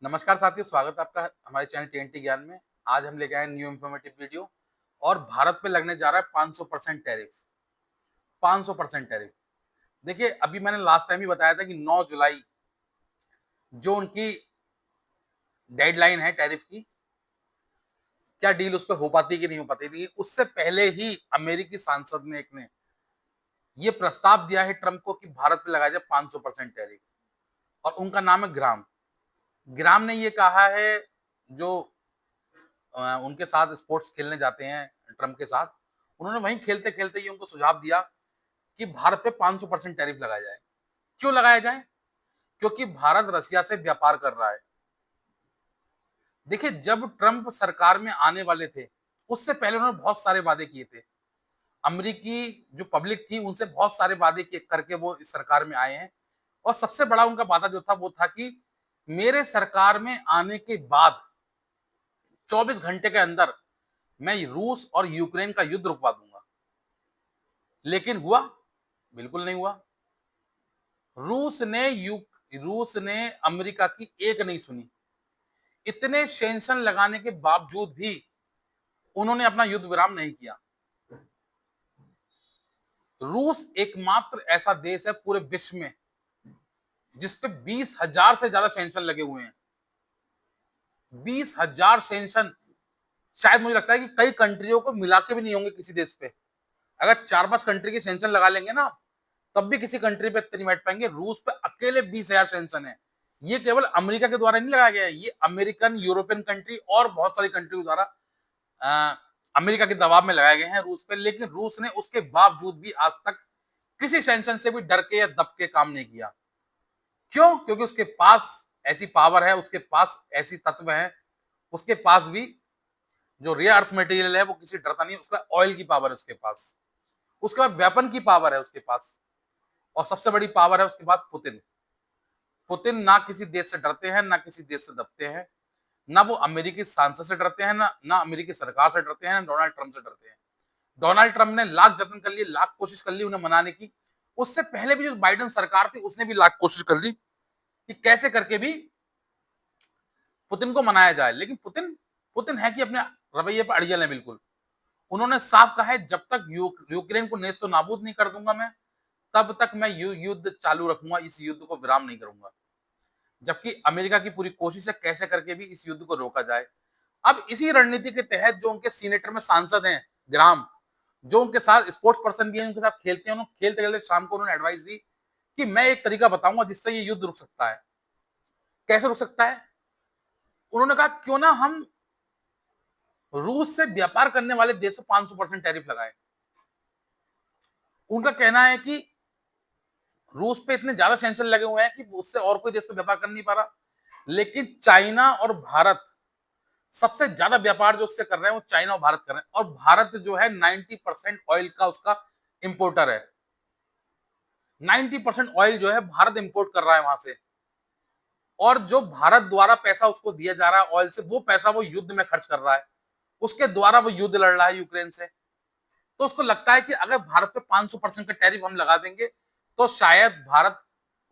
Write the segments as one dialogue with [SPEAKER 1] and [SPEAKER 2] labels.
[SPEAKER 1] नमस्कार साथियों, स्वागत है आपका हमारे चैनल टीएनटी ज्ञान में। आज हम लेके आए न्यू इन्फॉर्मेटिव वीडियो और भारत पे लगने जा रहा है 500% टैरिफ। 500% टैरिफ। देखिए, अभी मैंने लास्ट टाइम ही बताया था कि 9 जुलाई जो उनकी डेडलाइन है टैरिफ की, क्या डील उस पर हो पाती कि नहीं हो पाती थी। उससे पहले ही अमेरिकी सांसद ने एक ने ये प्रस्ताव दिया है ट्रंप को कि भारत पे लगाया जाए 500% टैरिफ, और उनका नाम है ग्राम। ग्राम ने ये कहा है, जो उनके साथ स्पोर्ट्स खेलने जाते हैं ट्रम्प के साथ, उन्होंने वहीं खेलते खेलते ही उनको सुझाव दिया कि भारत पे 500% टैरिफ लगाया जाए। क्यों लगाया जाए? क्योंकि भारत रसिया से व्यापार कर रहा है। देखिए, जब ट्रम्प सरकार में आने वाले थे, उससे पहले उन्होंने बहुत सारे वादे किए थे। अमेरिकी जो पब्लिक थी उनसे बहुत सारे वादे किए करके वो इस सरकार में आए हैं। और सबसे बड़ा उनका वादा जो था वो था कि मेरे सरकार में आने के बाद 24 घंटे के अंदर मैं रूस और यूक्रेन का युद्ध रुकवा दूंगा। लेकिन हुआ? बिल्कुल नहीं हुआ। रूस ने रूस ने अमेरिका की एक नहीं सुनी। इतने सैंक्शन लगाने के बावजूद भी उन्होंने अपना युद्ध विराम नहीं किया। रूस एकमात्र ऐसा देश है पूरे विश्व में जिसपे 20,000 से ज्यादा सैंक्शन लगे हुए हैं। 20,000 सैंक्शन शायद मुझे लगता है कि कई कंट्रियों को मिला के भी नहीं होंगे किसी देश पे। अगर 4-5 कंट्री की सैंक्शन लगा लेंगे ना, तब भी किसी कंट्री पे इतने नहीं बैठ पाएंगे। रूस पे अकेले 20,000 सैंक्शन है। ये केवल अमेरिका के द्वारा नहीं लगाया गया है, ये अमेरिकन, यूरोपियन कंट्री और बहुत सारी कंट्री द्वारा अमेरिका के दबाव में लगाए गए हैं रूस पे। लेकिन रूस ने उसके बावजूद भी आज तक किसी सैंक्शन से भी डर के या दब के काम नहीं किया। क्यों? क्योंकि उसके पास ऐसी पावर है, उसके पास ऐसी तत्व है, उसके पास भी जो रेयर अर्थ मटेरियल है वो किसी डरता नहीं है। उसका ऑयल की पावर है उसके पास, उसके बाद वेपन की पावर है उसके पास, और सबसे बड़ी पावर है उसके पास पुतिन। पुतिन ना किसी देश से डरते हैं, ना किसी देश से दबते हैं, ना वो अमेरिकी सांसद से डरते हैं, ना अमेरिकी सरकार से डरते हैं, ना डोनाल्ड ट्रंप से डरते हैं। डोनाल्ड ट्रंप ने लाख जतन कर लिए, लाख कोशिश कर ली उन्हें मनाने की। उससे पहले भी जो बाइडेन सरकार थी उसने भी लाख कोशिश कर ली कि कैसे करके भी पुतिन को मनाया जाए। लेकिन पुतिन पुतिन है कि अपने रवैये पर अड़ियल है बिल्कुल। उन्होंने साफ कहा है, जब तक यूक्रेन को नेस्त नाबूद नहीं कर दूंगा मैं, तब तक मैं युद्ध चालू रखूंगा, इस युद्ध को विराम नहीं करूंगा। जबकि अमेरिका की पूरी कोशिश है कैसे करके भी इस युद्ध को रोका जाए। अब इसी रणनीति के तहत जो उनके सीनेटर में सांसद हैं, ग्राम, जो उनके साथ स्पोर्ट्स पर्सन भी हैं, उनके साथ खेलते हैं, उन्होंने खेलते खेलते शाम को उन्होंने एडवाइस दी कि मैं एक तरीका बताऊंगा जिससे ये युद्ध रुक सकता है। कैसे रुक सकता है? उन्होंने कहा, क्यों ना हम रूस से व्यापार करने वाले देशों 500% टैरिफ लगाए। उनका कहना है कि रूस पे इतने ज्यादा सैंक्शन लगे हुए हैं कि उससे और कोई देश पे व्यापार कर नहीं पा रहा। लेकिन चाइना और भारत, सबसे ज्यादा व्यापार जो उससे कर रहे हैं वो चाइना और भारत कर रहे हैं। और भारत जो है 90% ऑयल का उसका इंपोर्टर है। 90% ऑयल जो है भारत इंपोर्ट कर रहा है वहां से। और जो भारत द्वारा पैसा उसको दिया जा रहा है ऑयल से, वो पैसा वो युद्ध में खर्च कर रहा है। उसके द्वारा वो युद्ध लड़ रहा है यूक्रेन से। तो उसको लगता है कि अगर भारत पे 500% का टैरिफ हम लगा देंगे तो शायद भारत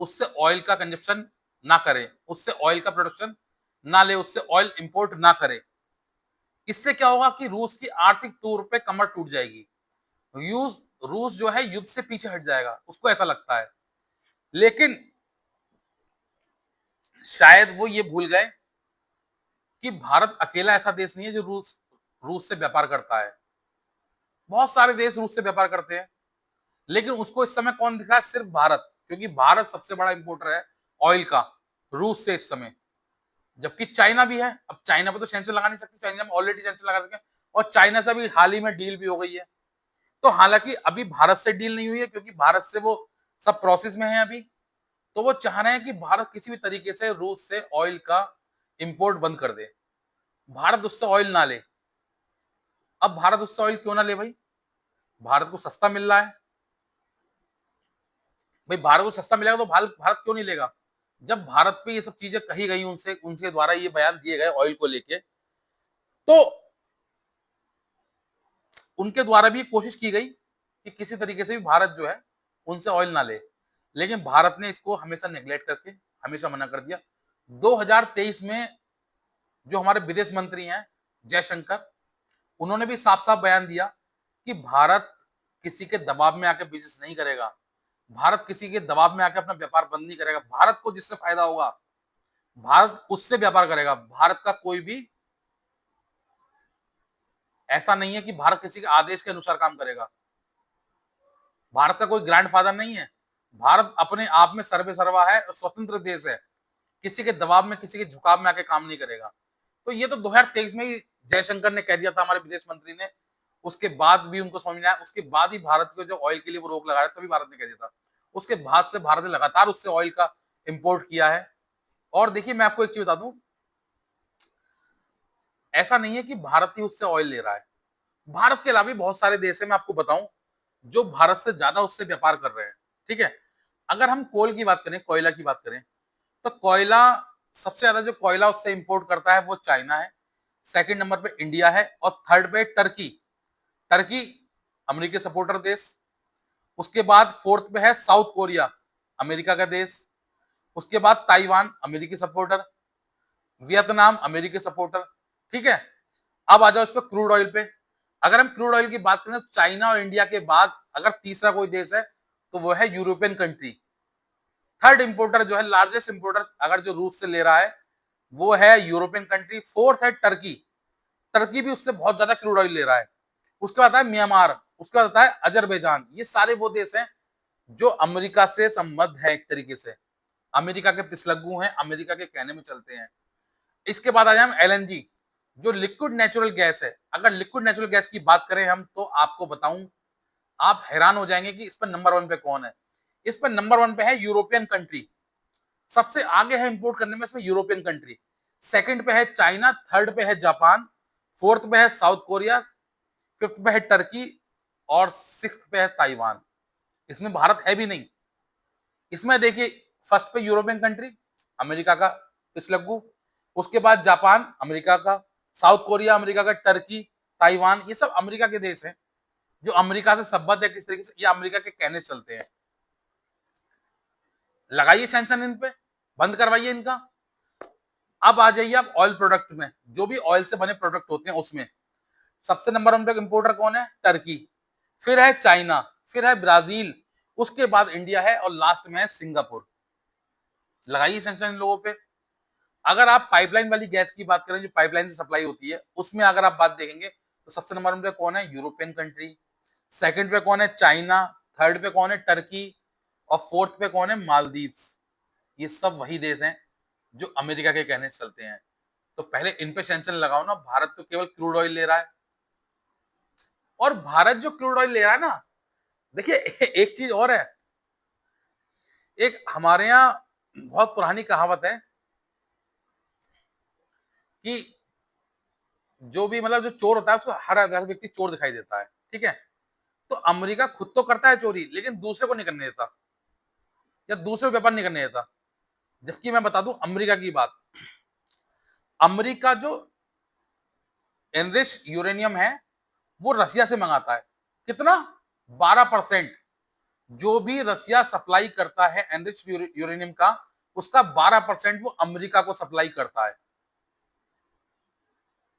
[SPEAKER 1] उससे ऑयल का कंजप्शन ना करे, उससे ऑयल का प्रोडक्शन ना ले, उससे ऑयल इंपोर्ट ना करे। इससे क्या होगा कि रूस की आर्थिक तौर पे कमर टूट जाएगी। रूस रूस जो है युद्ध से पीछे हट जाएगा, उसको ऐसा लगता है। लेकिन शायद वो ये भूल गए कि भारत अकेला ऐसा देश नहीं है जो रूस रूस से व्यापार करता है। बहुत सारे देश रूस से व्यापार करते हैं। लेकिन उसको इस समय कौन दिखा है? सिर्फ भारत, क्योंकि भारत सबसे बड़ा इंपोर्टर है ऑयल का रूस से इस समय। जबकि चाइना भी है। अब चाइना पर तो सैंक्शन लगा नहीं सकते, चाइना में ऑलरेडी सैंक्शन लगा सके, और चाइना से भी हाल ही में डील भी हो गई है। तो हालांकि अभी भारत से डील नहीं हुई है क्योंकि भारत से वो सब प्रोसेस में है अभी। तो वो चाह रहे हैं कि भारत किसी भी तरीके से रूस से ऑयल का इंपोर्ट बंद कर दे, भारत उससे ऑयल ना ले। अब भारत उससे ऑयल क्यों ना ले भाई? भारत को सस्ता मिल रहा है। भाई भारत को सस्ता मिलेगा तो भारत भारत क्यों नहीं लेगा? जब भारत पे ये सब चीजें कही गई, उनसे उनके द्वारा ये बयान दिए गए ऑयल को लेके, तो उनके द्वारा भी कोशिश की गई कि किसी तरीके से भी भारत जो है उनसे ऑयल ना ले। लेकिन भारत ने इसको हमेशा नेग्लेक्ट करके हमेशा मना कर दिया। 2023 में जो हमारे विदेश मंत्री हैं जयशंकर, उन्होंने भी साफ साफ बयान दिया कि भारत किसी के दबाव में आके बिजनेस नहीं करेगा, भारत किसी के दबाव में आके अपना व्यापार बंद नहीं करेगा, भारत को जिससे फायदा होगा भारत उससे व्यापार करेगा। भारत का कोई भी ऐसा नहीं है कि भारत किसी के आदेश के अनुसार काम करेगा। भारत का कोई ग्रैंडफादर नहीं है। भारत अपने आप में सर्वे सर्वा है और स्वतंत्र देश है, किसी के दबाव में किसी के झुकाव में आके काम नहीं करेगा। तो ये तो 2023 में ही जयशंकर ने कह दिया था हमारे विदेश मंत्री ने, उसके बाद भी उनको समझ में आया, उसके बाद ही भारत को जो ऑयल के लिए वो रोक लगाया तभी भारत ने कह दिया था। उसके बाद से भारत ने लगातार उससे ऑयल का इंपोर्ट किया है। और देखिए मैं आपको एक चीज बता दूं, ऐसा नहीं है कि भारत ही उससे ऑयल ले रहा है, भारत के अलावा भी बहुत सारे देश है, मैं आपको बताऊं, जो भारत से ज्यादा उससे व्यापार कर रहे हैं। ठीक है, अगर हम कोल की बात करें, कोयला की बात करें, तो कोयला सबसे ज्यादा जो कोयला उससे इंपोर्ट करता है वो चाइना है, सेकंड नंबर पे इंडिया है और थर्ड पे टर्की। टर्की अमेरिकी सपोर्टर देश, उसके बाद फोर्थ पे है साउथ कोरिया, अमेरिका का देश, उसके बाद ताइवान अमेरिकी सपोर्टर, वियतनाम अमेरिकी सपोर्टर। ठीक है, अब आ जाओ इस पर क्रूड ऑयल पे। अगर हम क्रूड ऑयल की बात करें तो चाइना और इंडिया के बाद अगर तीसरा कोई देश है तो वो है यूरोपियन कंट्री। थर्ड इंपोर्टर जो है, लार्जेस्ट इंपोर्टर अगर जो रूस से ले रहा है वो है यूरोपियन कंट्री। फोर्थ है टर्की, टर्की भी उससे बहुत ज्यादा क्रूड ऑयल ले रहा है। उसके बाद आता है म्यांमार, उसके बाद आता है अजरबैजान। ये सारे वो देश हैं जो अमेरिका से संबद्ध है, एक तरीके से अमेरिका के पिछलग्गू हैं, अमेरिका के कहने में चलते हैं। इसके बाद आ जाए हम एलएनजी, जो लिक्विड नेचुरल गैस है। अगर लिक्विड नेचुरल गैस की बात करें हम तो आपको बताऊं, आप हैरान हो जाएंगे कि इस पर नंबर 1 पे कौन है। इस पर नंबर 1 पे है यूरोपियन कंट्री, सबसे आगे है इंपोर्ट करने में इसमें यूरोपियन कंट्री। सेकंड पे है चाइना, थर्ड पे है जापान, फोर्थ पे है साउथ कोरिया, फिफ्थ पे है टर्की और सिक्स्थ पे है ताइवान। इसमें भारत है भी नहीं। इसमें देखिए फर्स्ट पे यूरोपियन कंट्री, अमेरिका का पिछलग्गू, उसके बाद जापान अमेरिका का, साउथ कोरिया अमेरिका का, टर्की, ताइवान, ये सब अमेरिका के देश हैं जो अमेरिका से संबद्ध है किस तरीके से, ये अमेरिका के कहने से चलते हैं। लगाइए सैंक्शन इन पे, बंद करवाइए इनका। अब आ जाइए आप ऑयल प्रोडक्ट में, जो भी ऑयल से बने प्रोडक्ट होते हैं उसमें सबसे नंबर 1 पे इंपोर्टर कौन है? टर्की, फिर है चाइना, फिर है ब्राजील, उसके बाद इंडिया है और लास्ट में है सिंगापुर। लगाइए सैंक्शन इन लोगों पे। अगर आप पाइपलाइन वाली गैस की बात करें जो पाइपलाइन से सप्लाई होती है, उसमें अगर आप बात देखेंगे तो सबसे नंबर 1 पे कौन है? यूरोपियन कंट्री, सेकंड पे कौन है? चाइना, थर्ड पे कौन है? टर्की और फोर्थ पे कौन है? मालदीव्स। ये सब वही देश हैं जो अमेरिका के कहने से चलते हैं। तो पहले इन पे सैंक्शन लगाओ ना। भारत तो केवल क्रूड ऑयल ले रहा है, और भारत जो क्रूड ऑयल ले रहा है ना, देखिए एक चीज और है, एक हमारे यहाँ बहुत पुरानी कहावत है कि जो भी मतलब जो चोर होता है उसको हर व्यक्ति चोर दिखाई देता है। ठीक है, तो अमेरिका खुद तो करता है चोरी लेकिन दूसरे को नहीं करने देता या दूसरे को व्यापार नहीं करने देता। जबकि मैं बता दूं अमेरिका की बात, अमेरिका जो एनरिच यूरेनियम है वो रसिया से मंगाता है। कितना? 12%। जो भी रसिया सप्लाई करता है एनरिच यूरेनियम का, उसका 12% वो अमेरिका को सप्लाई करता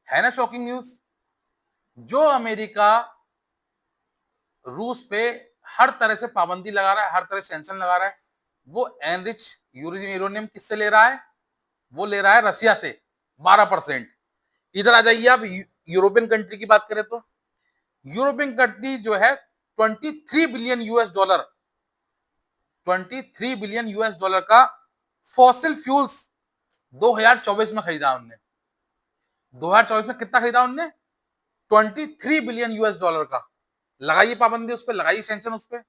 [SPEAKER 1] है ना? Shocking news. जो अमेरिका रूस पे हर तरह से पाबंदी लगा रहा है, हर तरह से सैंक्शन लगा रहा है, वो एनरिच यूरेनियम किससे ले रहा है? वो ले रहा है रसिया से 12%। इधर आ जाइए आप, यूरोपियन कंट्री की बात करें तो यूरोपियन कंट्री जो है 23 billion US dollar, 23 billion US dollar का फॉसिल फ्यूल्स 2024 में खरीदा उन्होंने। 2024 में कितना खरीदा उन्होंने? 23 बिलियन यूएस डॉलर का। लगाइए पाबंदी उस पर, लगाइए सैंक्शन उस पर।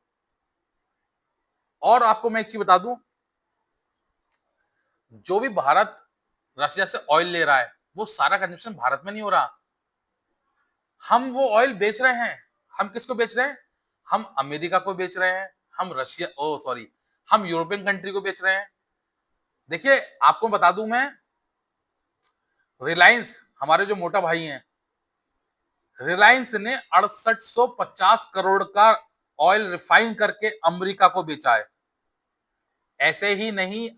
[SPEAKER 1] और आपको मैं एक चीज बता दूं, जो भी भारत रशिया से ऑयल ले रहा है वो सारा कंजप्शन भारत में नहीं हो रहा। हम वो ऑयल बेच रहे हैं। हम किसको बेच रहे हैं? हम अमेरिका को बेच रहे हैं, हम रशिया ओ सॉरी हम यूरोपियन कंट्री को बेच रहे हैं। देखिए आपको बता दूं मैं, रिलायंस हमारे जो मोटा भाई हैं, रिलायंस ने 6850 करोड़ का ऑयल रिफाइन करके अमेरिका को बेचा है। ऐसे ही नहीं,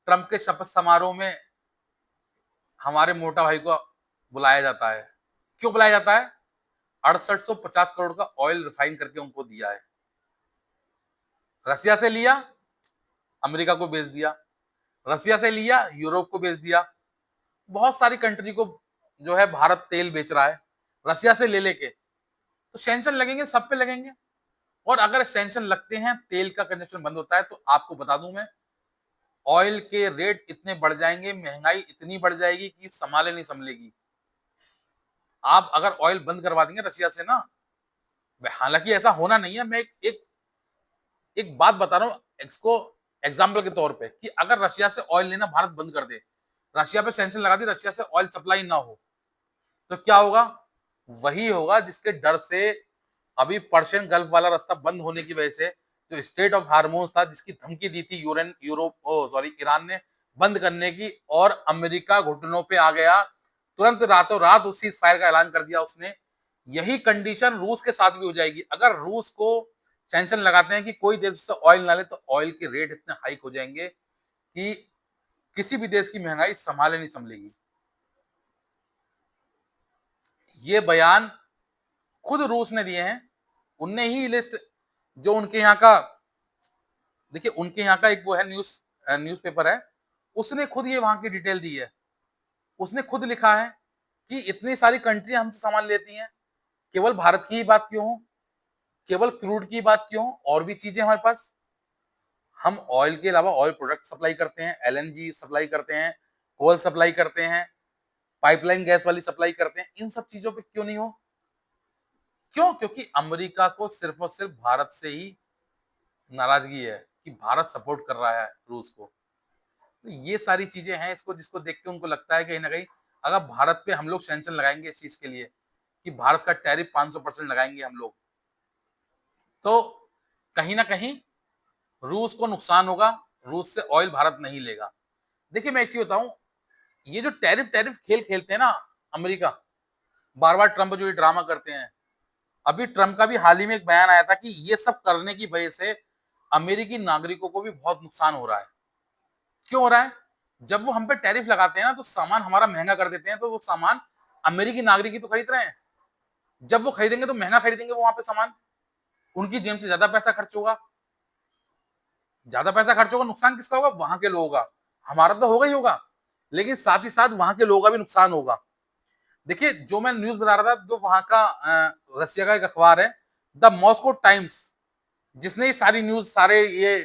[SPEAKER 1] ट्रंप के शपथ समारोह में हमारे मोटा भाई को बुलाया जाता है। क्यों बुलाया जाता है? 6850 करोड़ का ऑयल रिफाइन करके उनको दिया है। रसिया से लिया, अमेरिका को बेच दिया, रसिया से लिया, यूरोप को बेच दिया। बहुत सारी कंट्री को जो है भारत तेल बेच रहा है रसिया से ले लेके। तो सैंक्शन लगेंगे, सब पे लगेंगे। और अगर सैंक्शन लगते हैं, तेल का कंजप्शन बंद होता है, तो आपको बता दूं मैं, ऑयल के रेट इतने बढ़ जाएंगे, महंगाई इतनी बढ़ जाएगी कि संभाले नहीं संभलेगी। आप अगर ऑयल बंद करवा देंगे रशिया से ना, हालांकि ऐसा होना नहीं है, मैं एक बात बता रहा हूँ इसको एग्जाम्पल के तौर पे, कि अगर रशिया से ऑयल लेना भारत बंद कर दे, रशिया पे सैंक्शन लगा दी, रशिया से ऑयल सप्लाई ना हो, तो क्या होगा? वही होगा जिसके डर से अभी पर्शियन गल्फ वाला रास्ता बंद होने की वजह से जो स्टेट ऑफ हार्मोन्स था, जिसकी धमकी दी थी ईरान ने बंद करने की, और अमेरिका घुटनों पे आ गया, तुरंत रातों रात उस सीज फायर का ऐलान कर दिया उसने। यही कंडीशन रूस के साथ भी हो जाएगी। अगर रूस को सैंक्शन लगाते हैं कि कोई देश उससे ऑयल ना ले, तो ऑयल के रेट इतने हाइक हो जाएंगे कि किसी भी देश की महंगाई संभाले नहीं संभलेगी। ये बयान खुद रूस ने दिए हैं। उनने ही लिस्ट, जो उनके यहाँ का, देखिए उनके यहाँ का एक वो है न्यूज़पेपर है, उसने खुद ये वहां की डिटेल दी है। उसने खुद लिखा है कि इतनी सारी कंट्री हमसे सामान लेती हैं, केवल भारत की ही बात क्यों हो, केवल क्रूड की बात क्यों हो, और भी चीजें हमारे पास। हम ऑयल के अलावा ऑयल प्रोडक्ट सप्लाई करते हैं, एलएनजी सप्लाई करते हैं, कोल सप्लाई करते हैं, पाइपलाइन गैस वाली सप्लाई करते हैं। इन सब चीजों पे क्यों नहीं हो? क्यों? क्योंकि अमेरिका को सिर्फ और सिर्फ भारत से ही नाराजगी है कि भारत सपोर्ट कर रहा है रूस को। तो ये सारी चीजें हैं इसको, जिसको देख के उनको लगता है कहीं ना कहीं अगर भारत पे हम लोग सैंक्शन लगाएंगे इस चीज के लिए कि भारत का टैरिफ 500% लगाएंगे हम लोग, तो कहीं ना कहीं रूस को नुकसान होगा, रूस से ऑयल भारत नहीं लेगा। देखिए मैं एक चीज बताऊं, ये जो टैरिफ टैरिफ खेल खेलते हैं ना अमेरिका, बार बार ट्रंप जो ये ड्रामा करते हैं, अभी ट्रंप का भी हाल ही में एक बयान आया था कि ये सब करने की वजह से अमेरिकी नागरिकों को भी बहुत नुकसान हो रहा है। क्यों हो रहा है? जब वो हम पे टैरिफ लगाते हैं ना, तो सामान हमारा महंगा कर देते हैं, तो वो सामान अमेरिकी नागरिक ही तो खरीद रहे हैं। जब वो खरीदेंगे तो महंगा खरीदेंगे वो वहां पे सामान, उनकी जेब से ज्यादा पैसा खर्च होगा, ज्यादा पैसा खर्च होगा, नुकसान किसका होगा? वहां के लोगों का। हमारा तो होगा ही होगा, लेकिन साथ ही साथ वहां के लोगों का भी नुकसान होगा। देखिए जो मैं न्यूज बता रहा था, जो वहां का रसिया का एक अखबार है, द मॉस्को टाइम्स, जिसने ये सारी न्यूज, सारे ये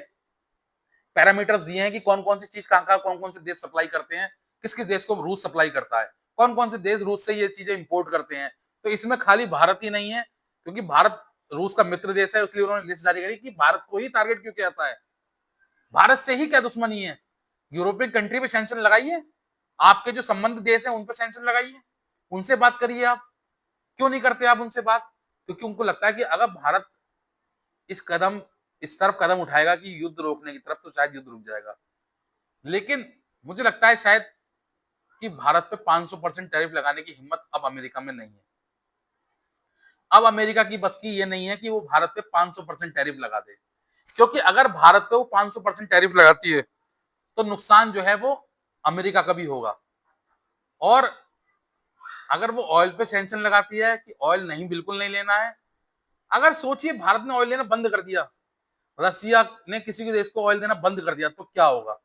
[SPEAKER 1] पैरामीटर्स दिए हैं कि कौन कौन सी चीज कहाँ कहाँ कौन कौन से देश सप्लाई करते हैं, किस किस देश को रूस सप्लाई करता है, कौन कौन से देश रूस से ये चीजें इंपोर्ट करते हैं। तो इसमें खाली भारत ही नहीं है, क्योंकि भारत रूस का मित्र देश है, इसलिए उन्होंने लिस्ट जारी करी कि भारत को ही टारगेट क्यों किया जाता है, भारत से ही क्या दुश्मनी है, यूरोपियन कंट्री पे सैंक्शन लगाइए, आपके जो संबंध देश है उन पर सैंक्शन लगाइए, उनसे बात करिए। आप क्यों नहीं करते आप उनसे बात? क्योंकि उनको लगता है कि अगर भारत इस कदम इस तरफ कदम उठाएगा कि युद्ध रोकने की तरफ, तो शायद युद्ध रुक जाएगा। लेकिन मुझे लगता है शायद कि भारत पे 500% टैरिफ लगाने की हिम्मत अब अमेरिका में नहीं है। अब अमेरिका की बस की ये नहीं है कि वो भारत पे 500% टैरिफ लगा दे, क्योंकि अगर भारत पे वो 500% टैरिफ लगाती है, तो नुकसान जो है वो अमेरिका का भी होगा। और अगर वो ऑयल पे सैंक्शन लगाती है कि ऑयल नहीं, बिल्कुल नहीं लेना है, अगर सोचिए भारत ने ऑयल लेना बंद कर दिया, रसिया ने किसी के देश को ऑयल देना बंद कर दिया, तो क्या होगा?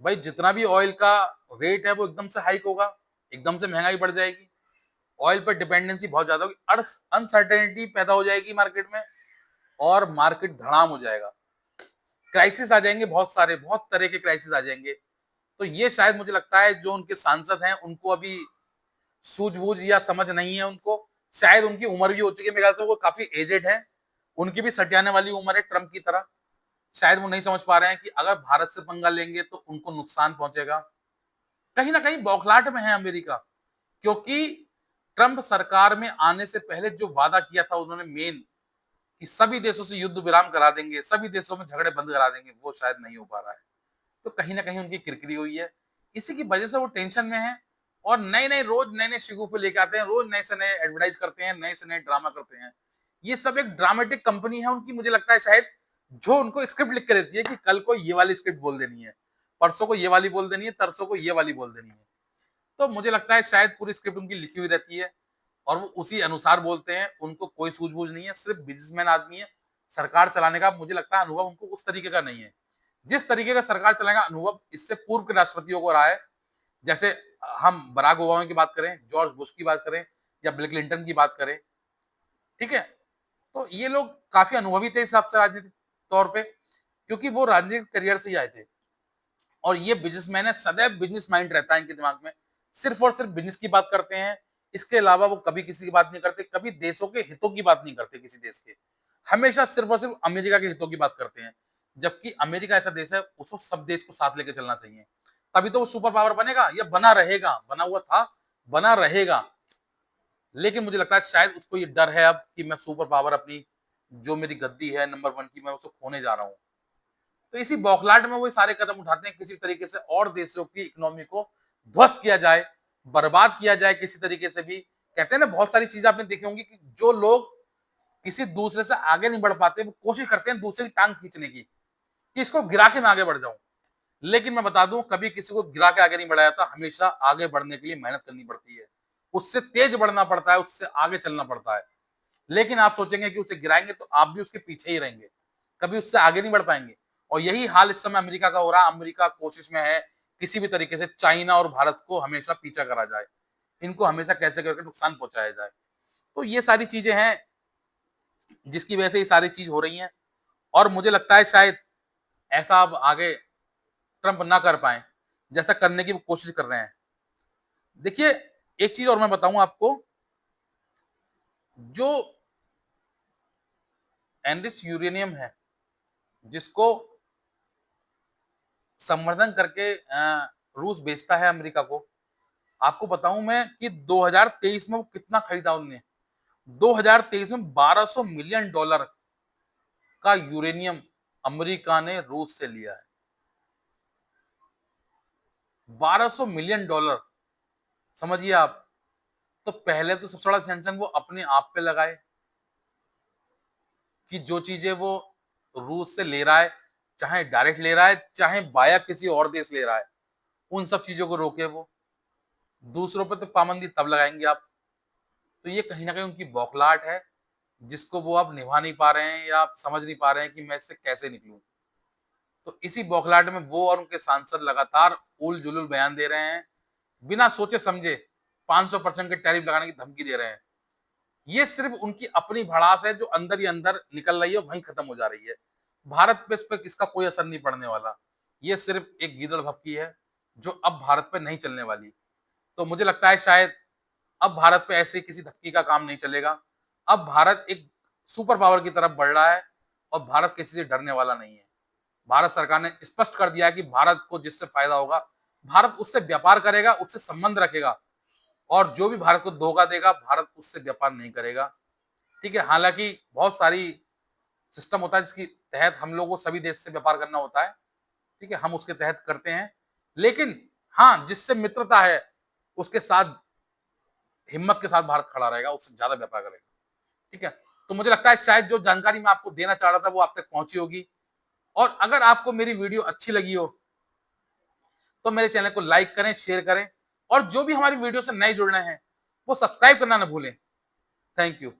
[SPEAKER 1] भाई जितना भी ऑयल का रेट है वो एकदम से हाइक होगा, एकदम से महंगाई बढ़ जाएगी, ऑयल पर डिपेंडेंसी बहुत ज्यादा होगी, अनसर्टेनिटी पैदा हो जाएगी मार्केट में, और मार्केट धड़ाम हो जाएगा, क्राइसिस आ जाएंगे, बहुत सारे बहुत तरह के क्राइसिस आ जाएंगे। तो ये शायद मुझे लगता है जो उनके सांसद हैं उनको अभी सूझबूझ या समझ नहीं है उनको, शायद उनकी उम्र भी हो चुकी है, मेरे ख्याल से वो काफी एजेड है, उनकी भी सटियाने वाली उम्र है ट्रंप की तरह। शायद वो नहीं समझ पा रहे हैं कि अगर भारत से पंगा लेंगे तो उनको नुकसान पहुंचेगा। कहीं ना कहीं बौखलाहट में है अमेरिका, क्योंकि ट्रंप सरकार में आने से पहले जो वादा किया था उन्होंने मेन, कि सभी देशों से युद्ध विराम करा देंगे, सभी देशों में झगड़े बंद करा देंगे, वो शायद नहीं हो पा रहा है। तो कहीं ना कहीं उनकी किरकिरी हुई है, इसी की वजह से वो टेंशन में है, और नए नए रोज नए नए शिगुफे लेके आते हैं, रोज नए से नए एडवर्टाइज करते हैं, नए से नए ड्रामा करते हैं। ये सब एक ड्रामेटिक कंपनी है उनकी, मुझे लगता है शायद, जो उनको स्क्रिप्ट लिख के देती है कि कल को ये वाली स्क्रिप्ट बोल देनी है, परसों को ये वाली बोल देनी है, तरसों को ये वाली बोल देनी है। तो मुझे लगता है शायद पूरी स्क्रिप्ट उनकी लिखी हुई रहती है और वो उसी अनुसार बोलते हैं, उनको कोई सूझबूझ नहीं है, सिर्फ बिजनेसमैन आदमी है। सरकार चलाने का मुझे लगता है अनुभव उनको उस तरीके का नहीं है जिस तरीके का सरकार चलाने का अनुभव इससे पूर्व के राष्ट्रपतियों को रहा है। जैसे हम बराक ओबामा की बात करें, जॉर्ज बुश की बात करें या बिल क्लिंटन की बात करें, ठीक है, तो ये लोग काफी अनुभवी थे इस हिसाब से राजनीतिक तौर पे, क्योंकि वो राजनीतिक करियर से ही आए थे। और ये बिजनेसमैन है, सदैव बिजनेस माइंड रहता है इनके दिमाग में, सिर्फ और सिर्फ बिजनेस की बात करते हैं। इसके अलावा वो कभी किसी की बात नहीं करते, कभी देशों के हितों की बात नहीं करते किसी देश के, हमेशा सिर्फ और सिर्फ अमेरिका के हितों की बात करते हैं। जबकि अमेरिका ऐसा देश है, उसको सब देश को साथ लेके चलना चाहिए, तभी तो वो सुपर पावर बनेगा, या बना रहेगा, बना हुआ था, बना रहेगा। लेकिन मुझे लगता है शायद उसको ये डर है अब कि मैं सुपर पावर अपनी जो मेरी गद्दी है नंबर 1 की, मैं उसे खोने जा रहा हूँ। तो इसी बौखलाहट में वो सारे कदम उठाते हैं किसी तरीके से और देशों की इकोनॉमी को ध्वस्त किया जाए, बर्बाद किया जाए किसी तरीके से भी। कहते हैं ना, बहुत सारी चीजें आपने देखी होंगी कि जो लोग किसी दूसरे से आगे नहीं बढ़ पाते, वो कोशिश करते हैं दूसरे की टांग खींचने की, कि इसको गिरा के मैं आगे बढ़ जाऊं। लेकिन मैं बता दूं, कभी किसी को गिरा के आगे नहीं बढ़ाया था, हमेशा आगे बढ़ने के लिए मेहनत करनी पड़ती है, उससे तेज बढ़ना पड़ता है, उससे आगे चलना पड़ता है। लेकिन आप सोचेंगे कि उसे गिराएंगे तो आप भी उसके पीछे ही रहेंगे, कभी उससे आगे नहीं बढ़ पाएंगे। और यही हाल इस समय अमेरिका का हो रहा है। अमेरिका कोशिश में है किसी भी तरीके से चाइना और भारत को हमेशा पीछा करा जाए, इनको हमेशा कैसे करके नुकसान पहुंचाया जाए। तो ये सारी चीजें हैं जिसकी वजह से ये सारी चीज हो रही हैं। और मुझे लगता है शायद ऐसा अब आगे ट्रंप ना कर पाए, जैसा करने की वो कोशिश कर रहे हैं। देखिए, एक चीज और मैं बताऊं आपको, जो एनरिच यूरेनियम है, जिसको संवर्धन करके रूस बेचता है अमेरिका को, आपको बताऊं मैं कि 2023 में वो कितना खरीदा उनने। 2023 में 1200 मिलियन डॉलर का यूरेनियम अमेरिका ने रूस से लिया है। 1200 मिलियन डॉलर, समझिए आप। तो पहले तो सबसे बड़ा सेंक्शन वो अपने आप पे लगाए कि जो चीजें वो रूस से ले रहा है, चाहे डायरेक्ट ले रहा है, चाहे बाया किसी और देश ले रहा है, उन सब चीजों को रोके वो। दूसरों पे तो पाबंदी तब लगाएंगे आप। तो ये कहीं ना कहीं उनकी बौखलाहट है, जिसको वो अब निभा नहीं पा रहे हैं या आप समझ नहीं पा रहे हैं कि मैं इससे कैसे निकलूं। तो इसी बौखलाहट में वो और उनके सांसद लगातार उल जुलूल बयान दे रहे हैं, बिना सोचे समझे 500% के टैरिफ लगाने की धमकी दे रहे हैं। ये सिर्फ उनकी अपनी भड़ास है जो अंदर ही अंदर निकल रही है और वहीं खत्म हो जा रही है। भारत पे इस पर इसका कोई असर नहीं पड़ने वाला। ये सिर्फ एक गीदड़ भपकी है जो अब भारत पे नहीं चलने वाली। तो मुझे लगता है शायद अब भारत पे ऐसे किसी धक्की का काम नहीं चलेगा। अब भारत एक सुपर पावर की तरफ बढ़ रहा है और भारत किसी से डरने वाला नहीं है। भारत सरकार ने स्पष्ट कर दिया है कि भारत को जिससे फायदा होगा, भारत उससे व्यापार करेगा, उससे संबंध रखेगा, और जो भी भारत को धोखा देगा, भारत उससे व्यापार नहीं करेगा। ठीक है, हालांकि बहुत सारी सिस्टम होता है जिसके तहत हम लोगों को सभी देश से व्यापार करना होता है, ठीक है, हम उसके तहत करते हैं। लेकिन हाँ, जिससे मित्रता है उसके साथ हिम्मत के साथ भारत खड़ा रहेगा, उससे ज्यादा व्यापार करेगा। ठीक है, तो मुझे लगता है शायद जो जानकारी मैं आपको देना चाह रहा था वो आप तक पहुंची होगी। और अगर आपको मेरी वीडियो अच्छी लगी हो तो मेरे चैनल को लाइक करें, शेयर करें, और जो भी हमारी वीडियो से नए जुड़ रहे हैं वो सब्सक्राइब करना ना भूलें। Thank you.